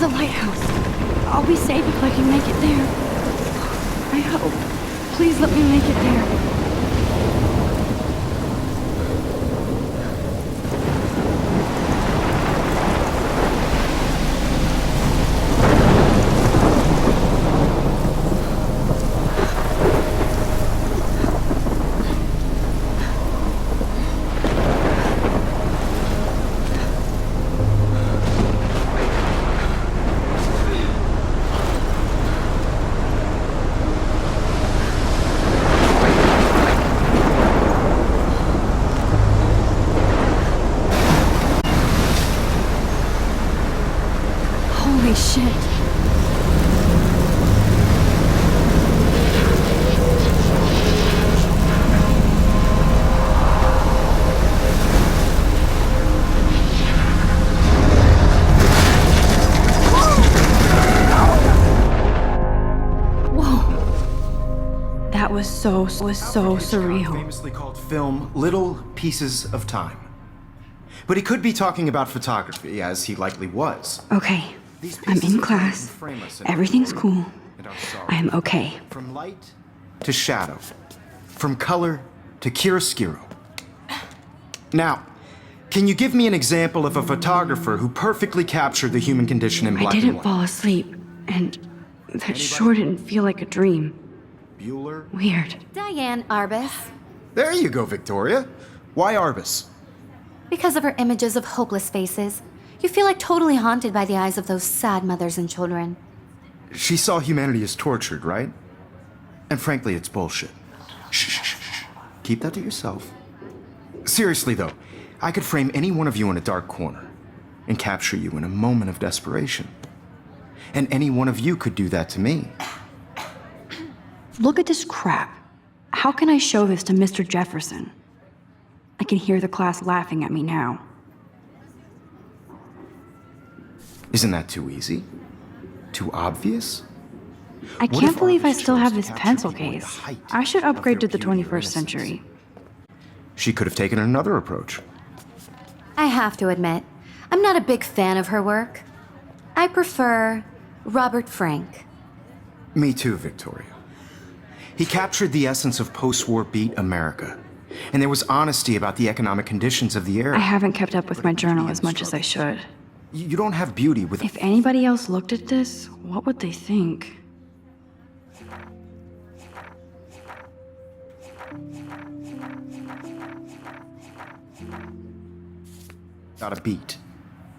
the lighthouse. I'll be safe if I can make it there. I hope. Please let me make it there. Holy shit. That was so surreal. Famously called film Little Pieces of Time. But he could be talking about photography, as he likely was. Okay, I'm in class. Everything's cool. I am okay. From light to shadow. From color to chiaroscuro. Now, can you give me an example of a photographer who perfectly captured the human condition in black and I didn't white? fall asleep, and that sure didn't feel like a dream. Bueller? Weird. Diane Arbus. There you go, Victoria. Why Arbus? Because of her images of hopeless faces, you feel like totally haunted by the eyes of those sad mothers and children. She saw humanity as tortured, right? And frankly, it's bullshit. Shh, shh, shh, shh. Keep that to yourself. Seriously, though, I could frame any one of you in a dark corner and capture you in a moment of desperation. And any one of you could do that to me. Look at this crap. How can I show this to Mr. Jefferson? I can hear the class laughing at me now. Isn't that too easy? Too obvious? I What can't if believe I Arbus still chose have to this capture pencil you in the case. height I should of upgrade to their the beauty or 21st century. innocence? She could have taken another approach. I have to admit, I'm not a big fan of her work. I prefer Robert Frank. Me too, Victoria. He captured the essence of post-war beat America. And there was honesty about the economic conditions of the era. I haven't kept up with my journal as much as I should. You don't have beauty with... If anybody else looked at this, what would they think? Without a beat.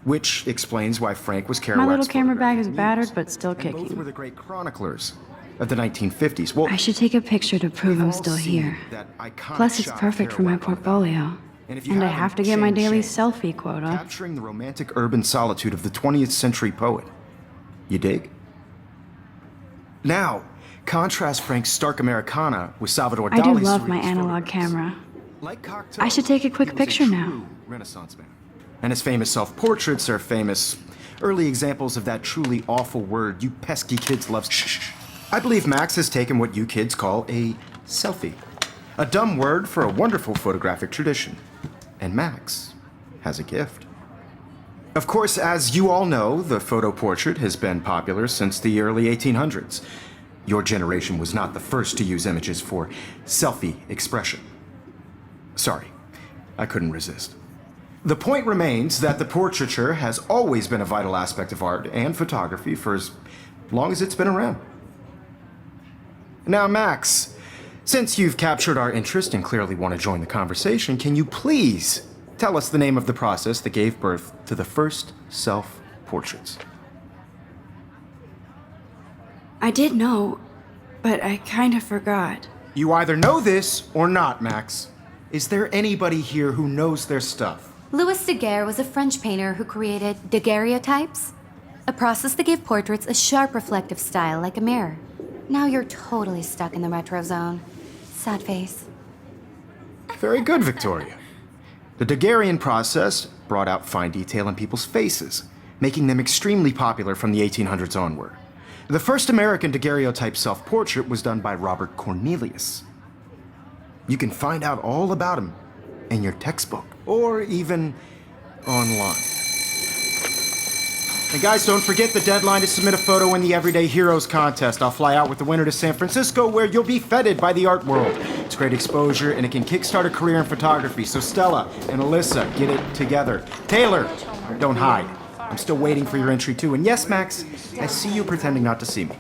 Which explains why Frank was Kerouac's My little camera bag is photographic battered, muse. but still And both were kicking. the great chroniclers of the 1950s. Well, I should take a picture to prove we've I'm all still seen here. that iconic Plus, it's shot of perfect for my Kerouac on the balcony. portfolio. And if you And I haven't, have to get my shame, daily shame. selfie quota. Capturing the romantic urban solitude of the 20th century poet. You dig? Now, contrast Frank's stark Americana with Salvador I do Dali's love my surrealist analog photographs. camera. Like Cocteau, I should take a quick he was a picture now. true Renaissance man. And his famous self-portraits are famous early examples of that truly awful word you pesky kids love. Shh. I believe Max has taken what you kids call a selfie. A dumb word for a wonderful photographic tradition. And Max has a gift. Of course, as you all know, the photo portrait has been popular since the early 1800s. Your generation was not the first to use images for selfie expression. Sorry, I couldn't resist. The point remains that the portraiture has always been a vital aspect of art and photography for as long as it's been around. Now, Max, since you've captured our interest and clearly want to join the conversation, can you please tell us the name of the process that gave birth to the first self-portraits? I did know, but I kind of forgot. You either know this or not, Max. Is there anybody here who knows their stuff? Louis Daguerre was a French painter who created daguerreotypes, a process that gave portraits a sharp reflective style like a mirror. Now you're totally stuck in the retro zone. Sad face. Very good, Victoria. The Daguerrean process brought out fine detail in people's faces, making them extremely popular from the 1800s onward. The first American daguerreotype self-portrait was done by Robert Cornelius. You can find out all about him in your textbook, or even online. And guys, don't forget the deadline to submit a photo in the Everyday Heroes contest. I'll fly out with the winner to San Francisco, where you'll be feted by the art world. It's great exposure, and it can kickstart a career in photography. So Stella and Alyssa, get it together. Taylor, don't hide. I'm still waiting for your entry too. And yes, Max, I see you pretending not to see me.